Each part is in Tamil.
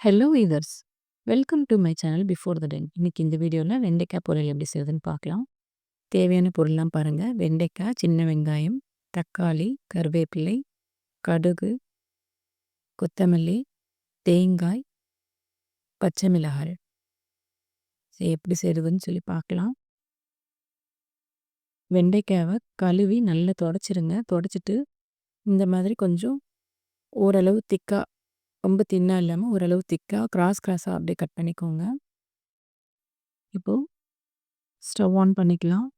Hello viewers! Welcome to my channel before the ten. இன்னைக்கு இந்த வீடியோல வெண்டைக்காய் பொரியல் எப்படி செய்றதுன்னு பார்க்கலாம். தேவையான பொருள்லாம் பாருங்க. வெண்டைக்காய், சின்ன வெங்காயம், தக்காளி, கருவேப்பிலை, கடுகு, கொத்தமல்லி, தேங்காய், பச்சை மிளகாய். எப்படி செய்றதுன்னு சொல்லி பார்க்கலாம். வெண்டைக்காவ கழுவி நல்லா தொடச்சிருங்க. தொடச்சிட்டு இந்த மாதிரி கொஞ்சம் ஓரளவு திக்கா, ரொம்ப தின்னா இல்லாம ஓரளவு திக்கா கிராஸா அப்படியே கட் பண்ணிக்கோங்க. இப்போ ஸ்டவ் ஆன் பண்ணிக்கலாம்.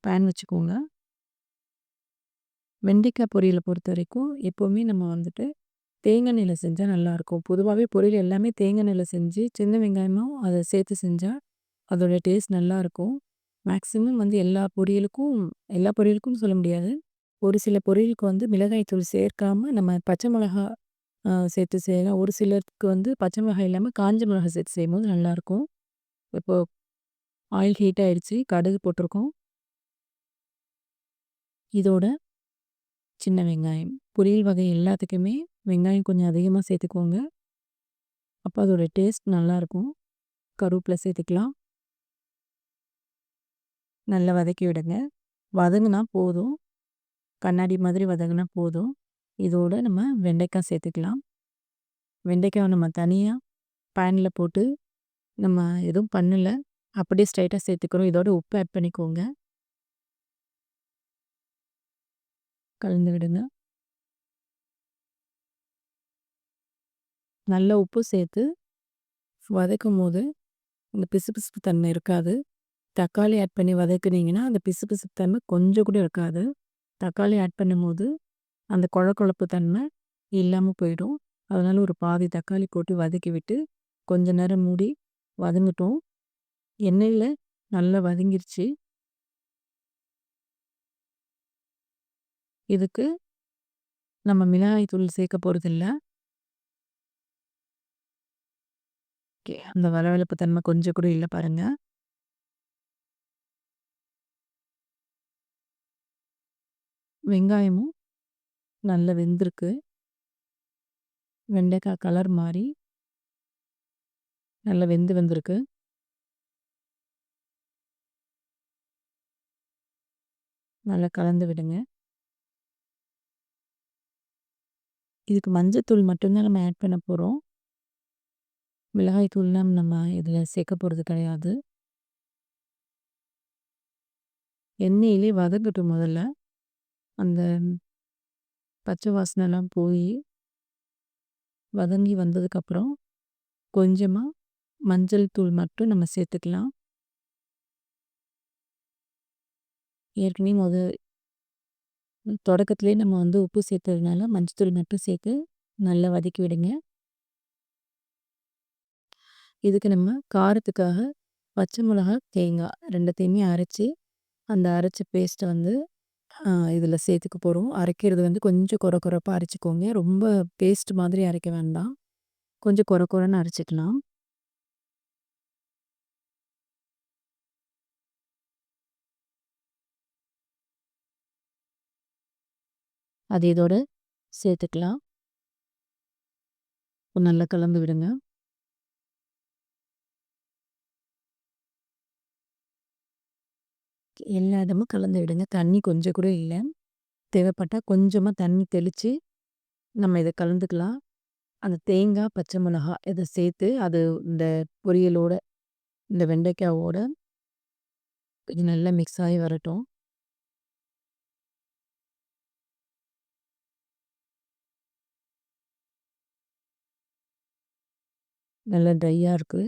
பேன் வச்சுக்கோங்க. வெண்டைக்காய் பொரியல பொறுத்தவரைக்கும் எப்பவுமே நம்ம வந்துட்டு தேங்காய் எண்ணெயில செஞ்சா நல்லாயிருக்கும். பொதுவாவே பொரியல் எல்லாமே தேங்காய் எண்ணெயில செஞ்சு, சின்ன வெங்காயமும் அத சேர்த்து செஞ்சா, அதோட டேஸ்ட் நல்லாயிருக்கும். மேக்ஸிமம் வந்து எல்லா பொரியலுக்கும் சொல்ல முடியாது. ஒரு சில பொரியலுக்கு வந்து மிளகாய் தூள் சேர்க்காம நம்ம பச்சை மிளகா சேர்த்து செய்யலாம். ஒரு சிலருக்கு வந்து பச்சை மிளகாய் இல்லாம காஞ்ச மிளகாய் சேர்த்து செய்யும்போது நல்லாயிருக்கும். இப்போ ஆயில் ஹீட் ஆயிடுச்சு. கடுகு போட்டிருக்கோம். இதோட சின்ன வெங்காயம். பொரியல் வகை எல்லாத்துக்குமே வெங்காயம் கொஞ்சம் அதிகமா சேர்த்துக்கோங்க. அப்போ அதோட டேஸ்ட் நல்லாயிருக்கும். கருவேப்பிலை சேர்த்துக்கலாம். நல்லா வதக்கி விடுங்க. வதங்குனா போதும். கண்ணாடி மாதிரி வதங்குனா போதும். இதோட நம்ம வெண்டைக்காய் சேர்த்துக்கலாம். வெண்டைக்காவை நம்ம தனியா பேன்ல போட்டு நம்ம எதுவும் பண்ணல. அப்படியே ஸ்ட்ரைட்டா சேர்த்துக்கிறோம். இதோட உப்பு ஆட் பண்ணிக்கோங்க. கலந்து விடுங்க. நல்ல உப்பு சேர்த்து வதக்கும்போது இந்த பிசுபிசுப்பு தன்மை இருக்காது. தக்காளி ஆட் பண்ணி வதக்குனீங்கன்னா, அந்த பிசுபிசுப்பு தன்மை கொஞ்சம் கூட இருக்காது. தக்காளி ஆட் பண்ணும்போது அந்த கொழப்பு தன்மை இல்லாம போயிடும். அதனால ஒரு பாதி தக்காளி போட்டு வதக்கி விட்டு, கொஞ்ச நேரம் மூடி வதங்கட்டும். எண்ணெயில நல்லா வதங்கிருச்சு. இதுக்கு நம்ம மிளகாய் தூள் சேர்க்க போறதில்ல. அந்த வழவழப்பு தன்மை கொஞ்சம் கூட இல்ல பாருங்க. வெங்காயமும் நல்லா வெந்திருக்கு. வெண்டைக்காய் கலர் மாறி நல்லா வெந்து வந்திருக்கு. நல்லா கலந்து விடுங்க. இதுக்கு மஞ்சத்தூள் மட்டும் தான் நம்ம ஆட் பண்ண போறோம். மிளகாய் தூள்லாம் நம்ம இதில சேர்க்க போறது கிடையாது. எண்ணெயிலே வதங்கட்டும் முதல்ல. அந்த பச்சை வாசனைலாம் போயி, வதங்கி வந்ததுக்கப்புறம் கொஞ்சமா மஞ்சள் தூள் மட்டும் நம்ம சேர்த்துக்கலாம். ஏற்கனவே தொடக்கத்திலேயே நம்ம வந்து உப்பு சேர்த்ததுனால மஞ்சத்தூள் மட்டும் சேர்த்து நல்லா வதக்கி விடுங்க. இதுக்கு நம்ம காரத்துக்காக பச்சை மிளகாய், தேங்காய் 2த்தையுமே அரைச்சு, அந்த அரைச்ச பேஸ்ட்ட வந்து இதில சேர்த்துக்க போறோம். அரைக்கிறது வந்து கொஞ்சம் கொரப்பா அரைச்சுக்கோங்க. ரொம்ப பேஸ்ட் மாதிரி அரைக்க வேண்டாம். கொஞ்சம் கொரன்னு அரைச்சுக்கலாம். அது இதோட சேர்த்துக்கலாம். நல்லா கலந்து விடுங்க. எல்லா இடமும் கலந்து விடுங்க. தண்ணி கொஞ்சம் கூட இல்ல. தேவைப்பட்டா கொஞ்சமா தண்ணி தெளிச்சு, நம்ம இத கலந்துக்கலாம். அந்த தேங்காய், பச்சை மிளகாய் இத சேர்த்து அது இந்த பொரியலோட, இந்த வெண்டைக்காவோட கொஞ்சம் நல்லா மிக்ஸ் ஆகி வரட்டும். நல்லா ட்ரையா இருக்கு.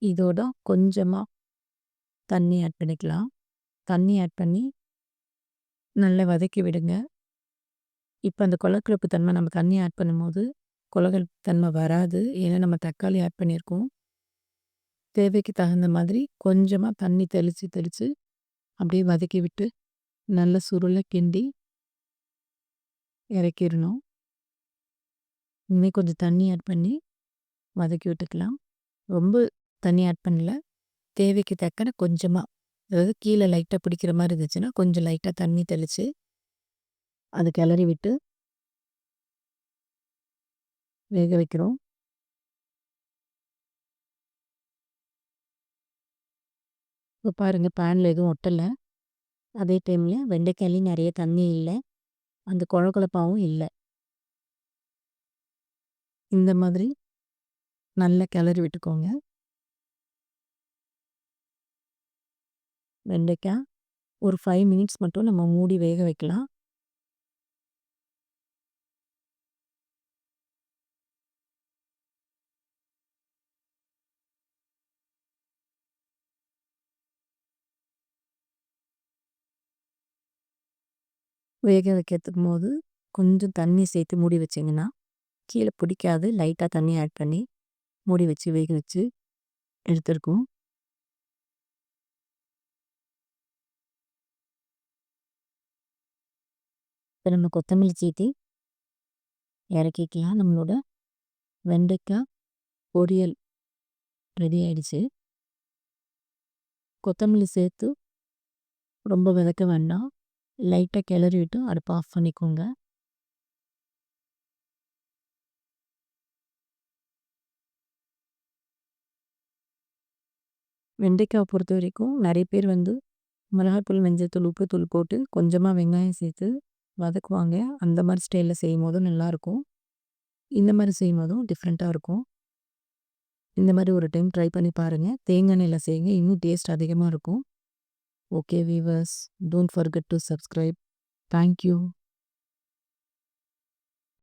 இதோட கொஞ்சமா தண்ணி ஆட் பண்ணிக்கலாம். தண்ணி ஆட் பண்ணி நல்லா வதக்கி விடுங்க. இப்ப அந்த கொழகொழப்பு தன்மை நம்ம தண்ணி ஆட் பண்ணும்போது, கொழகொழப்பு தன்மை வராது. ஏன்னா நம்ம தக்காளி ஆட் பண்ணியிருக்கோம். தேவைக்கு தகுந்த மாதிரி கொஞ்சமா தண்ணி தெளிச்சு அப்படியே வதக்கி விட்டு, நல்ல சுருள கிண்டி இறக்கிரணும். இன்னும் கொஞ்சம் தண்ணி ஆட் பண்ணி வதக்கி விட்டுக்கலாம். ரொம்ப தண்ணி ஆட் பண்ணல. தேவைக்கு தக்கன கொஞ்சமா, அதாவது கீழ லைட்டா பிடிக்கிற மாரி இருந்துச்சுன்னா, கொஞ்சம் லைட்டா தண்ணி தெளிச்சு, அத கிளறி விட்டு வேக வைக்கிறோம். இப்ப பாருங்க பேன்ல எதுவும் ஒட்டல. அதே டைம்ல வெண்டைக்காய்லயும் நெறைய தண்ணி இல்ல. அந்த கொழ கொழப்பாவும் இல்ல. இந்த மாதிரி நல்லா கிளறி விட்டுக்கோங்க. வெண்டைக்கா ஒரு 5 மினிட்ஸ் மட்டும் நம்ம மூடி வேக வைக்கலாம். வேக வைக்கிறதுக்கும்போது கொஞ்சம் தண்ணி சேர்த்து மூடி வச்சீங்கன்னா, கீழ பிடிக்காது. லைட்டா தண்ணி ஆட் பண்ணி மூடி வச்சு வேக வச்சு எடுத்துருக்கோம். இப்ப நம்ம கொத்தமல்லி சேர்த்து இறக்கிக்கலாம். நம்மளோட வெண்டைக்கா பொரியல் ரெடி ஆயிடுச்சு. கொத்தமல்லி சேர்த்து ரொம்ப வதக்க வேண்டாம். லைட்டா கிளறி விட்டு அடுப்ப ஆஃப் பண்ணிக்கோங்க. வெண்டைக்காவ பொறுத்தவரைக்கும் நெறைய பேர் வந்து மிளகாத்தூள், மஞ்சள்தூள், உப்புத்தூள் போட்டு கொஞ்சமா வெங்காயம் சேர்த்து வதக்குவாங்க. அந்த மாரி ஸ்டைல்ல செய்யும்போதும் நல்லாயிருக்கும். இந்த மாரி செய்யும்போதும் டிஃப்ரெண்ட்டா இருக்கும். இந்த மாரி ஒரு டைம் ட்ரை பண்ணி பாருங்க. தேங்காய் எண்ணெயில செய்யுங்க. இன்னும் டேஸ்ட் அதிகமா இருக்கும். Okay viewers, don't forget to subscribe. Thank you.